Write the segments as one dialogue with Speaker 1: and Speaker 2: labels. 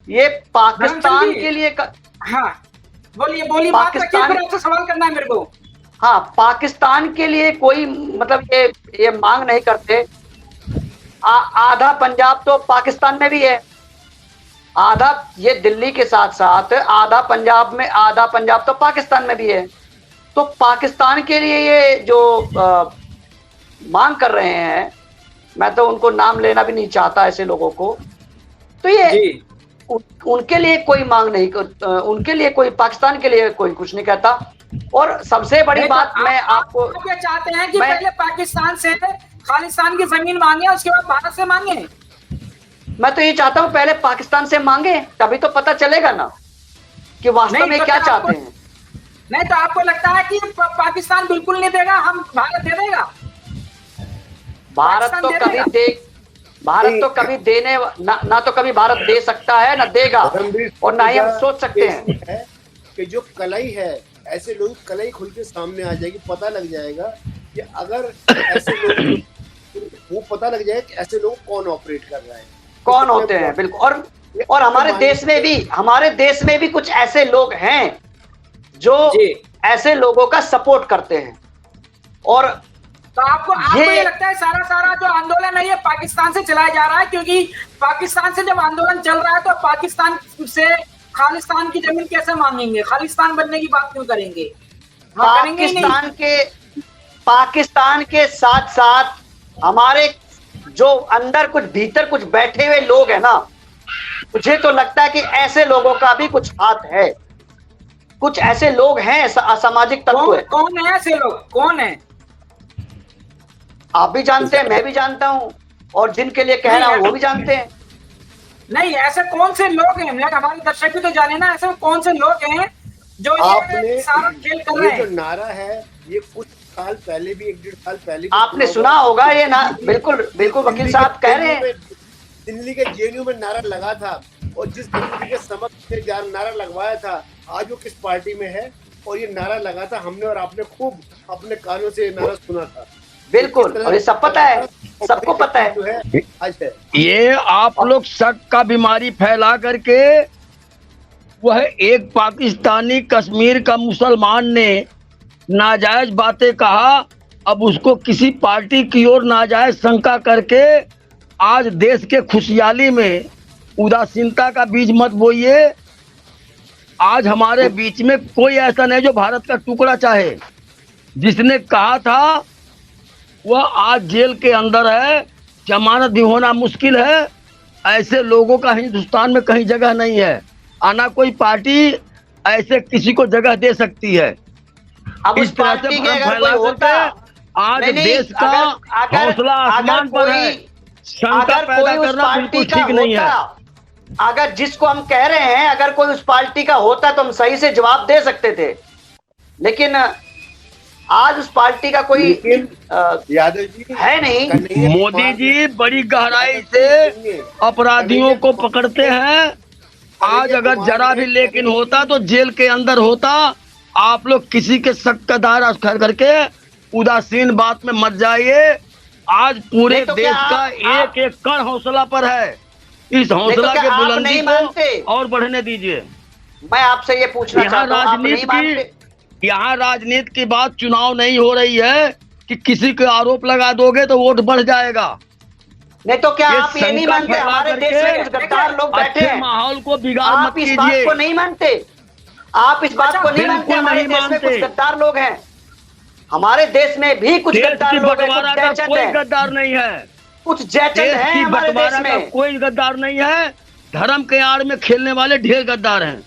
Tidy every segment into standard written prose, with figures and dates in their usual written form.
Speaker 1: ये पाकिस्तान
Speaker 2: जी।
Speaker 1: के लिए
Speaker 2: हाँ बोलिए बोलिए, बात रखिए, फिर आपसे सवाल करना है मेरे को।
Speaker 1: हाँ, पाकिस्तान के लिए कोई मतलब ये मांग नहीं करते। आधा पंजाब तो पाकिस्तान में भी है, आधा ये दिल्ली के साथ साथ आधा पंजाब में, आधा पंजाब तो पाकिस्तान में भी है। तो पाकिस्तान के लिए ये जो मांग कर रहे हैं, मैं तो उनको नाम लेना भी नहीं चाहता ऐसे लोगों को, तो ये
Speaker 2: जी
Speaker 1: उनके लिए कोई मांग नहीं उनके लिए कोई, पाकिस्तान के लिए कोई कुछ नहीं कहता। और सबसे बड़ी
Speaker 2: नहीं,
Speaker 1: बात
Speaker 2: तो
Speaker 1: मैं आपको,
Speaker 2: आप क्या चाहते हैं कि
Speaker 1: मैं
Speaker 2: पहले पाकिस्तान से खालिस्तान की जमीन मांगे, उसके बाद भारत से मांगे?
Speaker 1: मैं तो ये चाहता हूं पहले पाकिस्तान से मांगे, तभी तो पता चलेगा ना कि वास्तव में
Speaker 2: तो
Speaker 1: क्या चाहते हैं।
Speaker 2: नहीं, तो आपको लगता है कि पाकिस्तान बिल्कुल नहीं देगा, हम भारत दे देगा?
Speaker 1: भारत तो कभी दे, भारत तो कभी देने ना तो कभी भारत दे सकता है, ना देगा, और ना ही हम सोच सकते हैं
Speaker 3: कि जो कलाई है, ऐसे लोग कलाई खुल के सामने आ जाएगी, पता लग जाएगा कि अगर ऐसे लोग, वो पता लग जाएगा कि ऐसे लोग कौन ऑपरेट कर रहा है,
Speaker 1: कौन होते हैं। बिल्कुल। और हमारे देश में भी कुछ ऐसे लोग हैं जो ऐसे लोगों का सपोर्ट करते हैं। और
Speaker 2: तो आपको ये लगता है सारा जो आंदोलन है ये पाकिस्तान से चलाया जा रहा है? क्योंकि पाकिस्तान से जब आंदोलन चल रहा है तो पाकिस्तान से खालिस्तान की जमीन कैसे मांगेंगे? खालिस्तान बनने की बात क्यों करेंगे?
Speaker 1: पाकिस्तान के साथ साथ हमारे जो अंदर कुछ भीतर कुछ बैठे हुए लोग हैं ना, मुझे तो लगता है कि ऐसे लोगों का भी कुछ हाथ है। कुछ ऐसे लोग हैं, असामाजिक तत्व है।
Speaker 2: कौन है ऐसे लोग? कौन है?
Speaker 1: आप भी जानते हैं, मैं भी जानता हूं, और जिनके लिए कह रहा हूं वो भी जानते हैं।
Speaker 2: नहीं, ऐसे कौन से लोग हैं? हमारे दर्शक भी तो जाने ना, ऐसे कौन से लोग हैं जो ये सारा खेल कर रहे हैं?
Speaker 3: ये जो नारा है, ये कुछ साल पहले भी, 1-1.5 साल पहले
Speaker 1: आपने सुना होगा ये ना। बिल्कुल बिल्कुल, वकील साहब कह रहे हैं।
Speaker 3: दिल्ली के जेएनयू में नारा लगा था, और जिस दिल्ली के समक्ष नारा लगवाया था, आज वो किस पार्टी में है, और ये नारा लगा था हमने और आपने खूब अपने कानों से नारा सुना था।
Speaker 1: बिल्कुल, और ये सब पता है, सबको पता है।
Speaker 4: ये आप लोग शक का बीमारी फैला करके, वह एक पाकिस्तानी कश्मीर का मुसलमान ने नाजायज बातें कहा, अब उसको किसी पार्टी की ओर नाजायज शंका करके आज देश के खुशहाली में उदासीनता का बीज मत बोइए। आज हमारे बीच में कोई ऐसा नहीं जो भारत का टुकड़ा चाहे। जिसने कहा था वह आज जेल के अंदर है, जमानत भी होना मुश्किल है। ऐसे लोगों का हिंदुस्तान में कहीं जगह नहीं है, आना कोई पार्टी ऐसे किसी को जगह दे सकती है।
Speaker 1: अब इस पार्टी के अगर कोई होता,
Speaker 4: आज देश का हौसला आसमान पर है, शंका पैदा करना बिल्कुल ठीक नहीं है।
Speaker 1: अगर जिसको हम कह रहे हैं, अगर कोई उस पार्टी का होता तो हम सही से जवाब दे सकते थे, लेकिन आज उस पार्टी का कोई
Speaker 3: यादव जी
Speaker 1: है नहीं।
Speaker 4: मोदी जी बड़ी गहराई से अपराधियों को पकड़ते हैं। आज अगर जरा भी लेकिन होता तो जेल के अंदर होता। आप लोग किसी के शक का दायरा खैर करके उदासीन बात में मत जाइए। आज पूरे देश का एक एक कण हौसला पर है। इस हौसला के बुलंदी को और बढ़ने दीजिए।
Speaker 1: मैं आपसे ये पूछना चाहता हूं,
Speaker 4: यहाँ राजनीति की बात चुनाव नहीं हो रही है कि किसी के आरोप लगा दोगे तो वोट बढ़ जाएगा।
Speaker 1: नहीं तो क्या आप ये नहीं मानते हमारे देश में कुछ गद्दार लोग बैठे हैं?
Speaker 4: माहौल को बिगाड़ मत कीजिए।
Speaker 1: आप इस बात को नहीं मानते? आप इस बात को नहीं मानते हमारे देश में कुछ गद्दार लोग हैं? हमारे देश में भी कुछ गद्दार लोग हैं।
Speaker 4: कोई गद्दार नहीं है,
Speaker 1: कुछ जैचंद हैं हमारे देश में।
Speaker 4: कोई गद्दार नहीं है। धर्म के आड़ में खेलने वाले ढेर गद्दार हैं।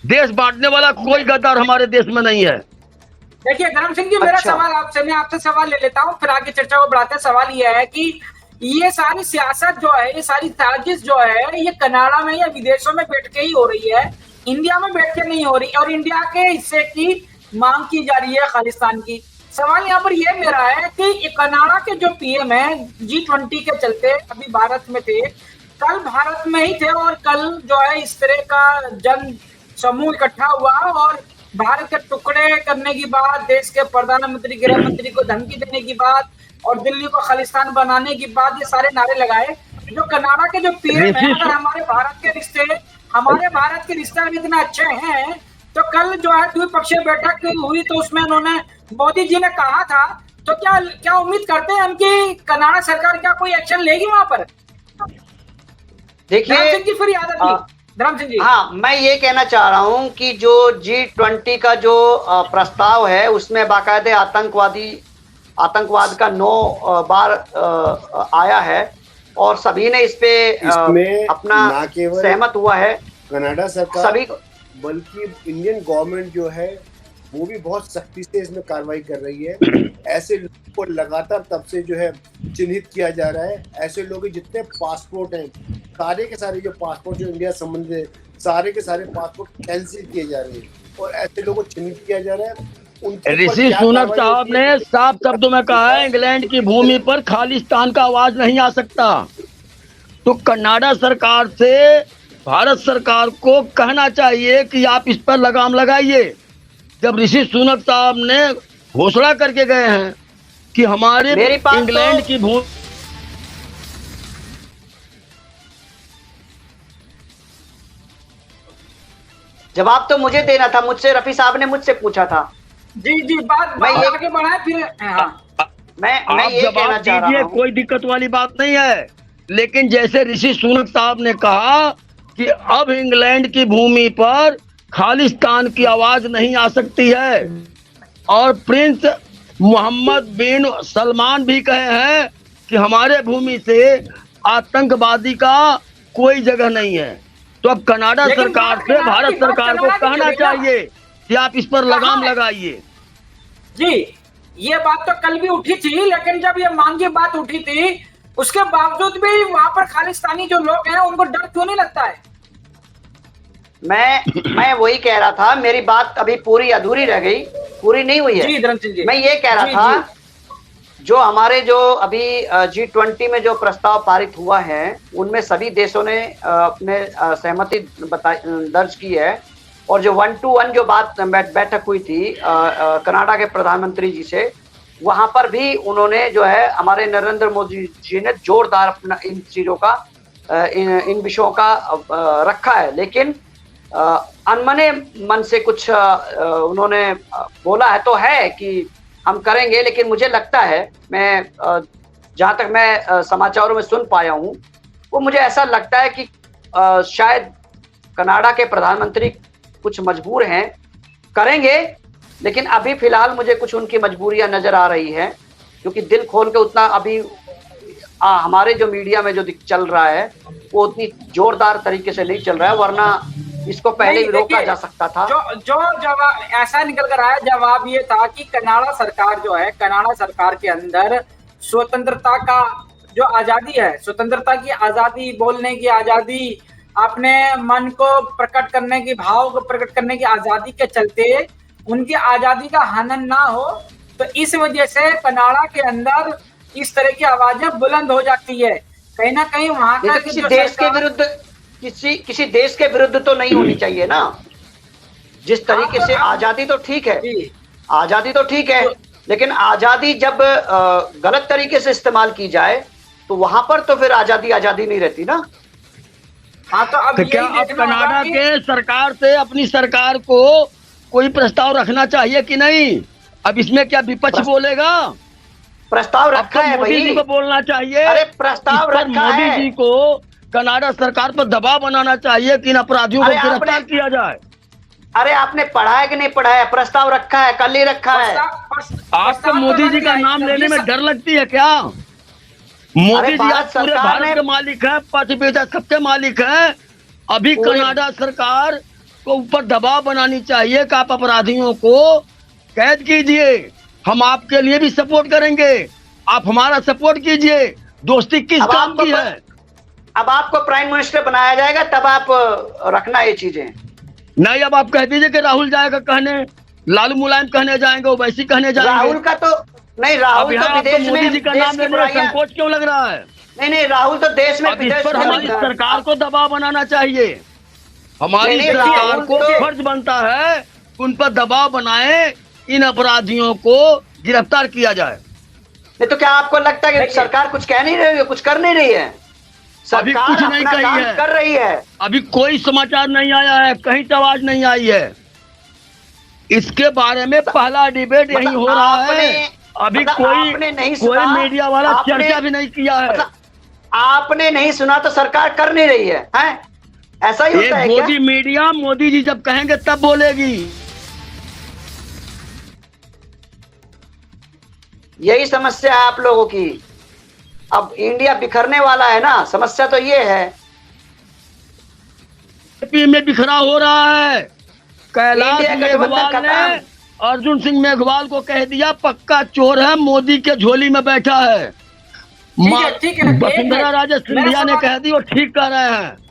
Speaker 4: देश बांटने वाला कोई गद्दार हमारे देश में नहीं है।
Speaker 2: देखिए धर्म सिंह जी, मेरा सवाल आपसे, मैं आपसे सवाल ले लेता हूँ, फिर आगे चर्चा को बढ़ाते हैं। सवाल यह है कि ये सारी सियासत जो है, ये सारी साजिश जो है, ये कनाडा में या विदेशों में बैठ के ही हो रही है, इंडिया में बैठ के नहीं हो रही, और इंडिया के हिस्से की मांग की जा रही है खालिस्तान की। सवाल यहाँ पर यह मेरा है कि कनाडा के जो पीएम है G20 के चलते अभी भारत में थे, कल भारत में ही थे, और कल जो है इस तरह का जन समूह इकट्ठा हुआ और भारत के टुकड़े करने की बात, देश के प्रधानमंत्री गृह मंत्री को धमकी देने की बात और दिल्ली को खालिस्तान बनाने की बात, ये सारे नारे लगाए। जो कनाडा के जो पीएम है, अगर हमारे भारत के रिश्ते अभी इतने अच्छे हैं, तो कल जो है द्विपक्षीय बैठक हुई तो उसमें उन्होंने मोदी जी ने कहा था, तो क्या उम्मीद करते हैं हम कि कनाडा सरकार क्या कोई एक्शन लेगी वहां पर?
Speaker 1: देखिए
Speaker 2: फिर याद धर्म सिंह जी,
Speaker 1: हाँ, मैं ये कहना चाह रहा हूं कि जो G20 का जो प्रस्ताव है उसमें बाकायदे आतंकवाद का 9 बार आया है और सभी ने इस पे अपना सहमत हुआ है,
Speaker 3: कनाडा सरकार
Speaker 1: सभी,
Speaker 3: बल्कि इंडियन गवर्नमेंट जो है वो भी बहुत सख्ती से इसमें कार्रवाई कर रही है। ऐसे लोगों को लगातार तब से जो है चिन्हित किया जा रहा है। ऐसे लोग जितने पासपोर्ट हैं, सारे के सारे जो पासपोर्ट जो इंडिया संबंधित है, सारे के सारे पासपोर्ट कैंसिल किए जा रहे हैं और ऐसे लोगों को चिन्हित किया जा रहा है।
Speaker 4: ऋषि सुनक साहब ने साफ शब्दों में कहा है, इंग्लैंड की भूमि पर खालिस्तान का आवाज नहीं आ सकता। तो कनाडा सरकार से भारत सरकार को कहना चाहिए कि आप इस पर लगाम लगाइए। जब ऋषि सुनक साहब ने घोषणा करके गए हैं कि हमारे इंग्लैंड की भूमि,
Speaker 1: जवाब तो मुझे देना था, मुझसे रफी साहब ने मुझसे पूछा था।
Speaker 2: जी बात मैं आगे बढ़ाए फिर
Speaker 1: मैं ये कहना चाह रहा हूं,
Speaker 4: कोई दिक्कत वाली बात नहीं है, लेकिन जैसे ऋषि सुनक साहब ने कहा कि अब इंग्लैंड की भूमि पर खालिस्तान की आवाज नहीं आ सकती है, और प्रिंस मोहम्मद बिन सलमान भी कहे हैं कि हमारे भूमि से आतंकवादी का कोई जगह नहीं है। तो अब कनाडा सरकार से भारत सरकार को कहना चाहिए कि आप इस पर लगाम लगाइए।
Speaker 2: जी, ये बात तो कल भी उठी थी, लेकिन जब ये मांग की बात उठी थी उसके बावजूद भी वहां पर खालिस्तानी जो लोग हैं उनको डर क्यों नहीं लगता है?
Speaker 1: मैं वही कह रहा था, मेरी बात अभी पूरी अधूरी रह गई, पूरी नहीं हुई है।
Speaker 2: जी धर्म सिंह जी,
Speaker 1: मैं ये कह रहा था, जो हमारे जो अभी G20 में जो प्रस्ताव पारित हुआ है उनमें सभी देशों ने अपने सहमति दर्ज की है, और जो 1-to-1 जो बैठक हुई थी कनाडा के प्रधानमंत्री जी से, वहां पर भी उन्होंने जो है हमारे नरेंद्र मोदी जी ने जोरदार अपना इन चीजों का इन विषयों का रखा है, लेकिन अनमने मन से कुछ उन्होंने बोला है तो है कि हम करेंगे, लेकिन मुझे लगता है, मैं जहां तक मैं समाचारों में सुन पाया हूं, वो मुझे ऐसा लगता है कि शायद कनाडा के प्रधानमंत्री कुछ मजबूर हैं, करेंगे, लेकिन अभी फिलहाल मुझे कुछ उनकी मजबूरियां नजर आ रही है, क्योंकि दिल खोल के उतना अभी हमारे जो मीडिया में जो चल रहा है वो उतनी जोरदार तरीके से नहीं चल रहा है, वरना इसको पहले भी रोका जा सकता था।
Speaker 2: जो जवाब ऐसा निकल कर आया, जवाब ये था कि कनाडा सरकार जो है, कनाडा सरकार के अंदर स्वतंत्रता का जो आजादी है, स्वतंत्रता की आजादी, बोलने की आजादी, अपने मन को प्रकट करने की, भाव को प्रकट करने की आजादी के चलते उनकी आजादी का हनन ना हो, तो इस वजह से कनाडा के अंदर इस तरह की आवाजें बुलंद हो जाती है। कहीं ना कहीं वहां का
Speaker 1: किसी देश के विरुद्ध, किसी देश के विरुद्ध तो नहीं होनी चाहिए ना। जिस तरीके से आजादी तो ठीक है, आजादी तो ठीक है, लेकिन आजादी जब गलत तरीके से इस्तेमाल की जाए तो वहां पर तो फिर आजादी नहीं रहती ना।
Speaker 2: हाँ, तो अब
Speaker 4: क्या अब कनाडा के सरकार से अपनी सरकार को कोई प्रस्ताव रखना चाहिए कि नहीं? अब इसमें क्या विपक्ष बोलेगा?
Speaker 1: प्रस्ताव रखा है,
Speaker 4: मोदी जी को बोलना चाहिए।
Speaker 1: अरे प्रस्ताव रखा है,
Speaker 4: मोदी जी को कनाडा सरकार पर दबाव बनाना चाहिए कि इन अपराधियों को गिरफ्तार किया जाए।
Speaker 1: अरे आपने पढ़ा है कि नहीं पढ़ा है? प्रस्ताव रखा है, कल ही रखा है।
Speaker 4: आपको मोदी जी का नाम लेने में डर लगती है क्या? मोदी जी आज पूरे भारत के मालिक है, 5% सबके मालिक है। अभी कनाडा सरकार को ऊपर दबाव बनानी चाहिए कि आप अपराधियों को कैद कीजिए, हम आपके लिए भी सपोर्ट करेंगे, आप हमारा सपोर्ट कीजिए। दोस्ती किस काम की है?
Speaker 1: अब आपको प्राइम मिनिस्टर बनाया जाएगा तब आप रखना ये चीजें।
Speaker 4: नहीं, अब आप कह दीजिए कि राहुल जाएगा कहने, लालू मुलायम कहने जाएंगे, ओवैसी कहने जाएंगे।
Speaker 1: राहुल का तो नहीं, राहुल तो विदेश में,
Speaker 4: मोदी जी का नाम लेने में संकोच क्यों लग रहा है?
Speaker 1: नहीं, राहुल तो देश में,
Speaker 4: इस पर हमारी सरकार को दबाव बनाना चाहिए। हमारी सरकार को फर्ज बनता है उन पर दबाव बनाए, इन अपराधियों को गिरफ्तार किया जाए।
Speaker 1: नहीं तो क्या आपको लगता है कि सरकार कुछ कह नहीं रही है, कुछ कर नहीं रही है? सरकार
Speaker 4: कुछ नहीं
Speaker 1: अपना
Speaker 4: कही
Speaker 1: काम
Speaker 4: है।
Speaker 1: कर रही है।
Speaker 4: अभी कोई समाचार नहीं आया है, कहीं से आवाज नहीं आई है। इसके बारे में पहला डिबेट यही
Speaker 1: मतलब
Speaker 4: हो रहा है। अभी
Speaker 1: मतलब
Speaker 4: कोई
Speaker 1: आपने नहीं
Speaker 4: कोई
Speaker 1: सुना,
Speaker 4: मीडिया वाला
Speaker 1: आपने-
Speaker 4: चर्चा भी नहीं किया है।
Speaker 1: मतलब आपने नहीं सुना तो सरकार कर नहीं रही है, हैं? ऐसा ही
Speaker 4: ये
Speaker 1: होता है क्या?
Speaker 4: मोदी मीडिया, मोदी जी जब कहेंगे तब बोलेगी।
Speaker 1: यही समस्या है आप लोगों की। अब इंडिया बिखरने वाला है ना, समस्या तो ये है।
Speaker 4: बीजेपी में बिखरा हो रहा है। कैलाश
Speaker 1: इंडिया गठबंधन
Speaker 4: मेघवाल ने
Speaker 1: खत्म।
Speaker 4: अर्जुन सिंह मेघवाल को कह दिया पक्का चोर है, मोदी के झोली में बैठा है।
Speaker 2: ठीक है, एक
Speaker 4: वसुंधरा
Speaker 2: मिनट।
Speaker 4: राजे
Speaker 2: मेरा
Speaker 4: सिंधिया ने
Speaker 2: सवाल-
Speaker 4: कह दी और ठीक कह रहे हैं।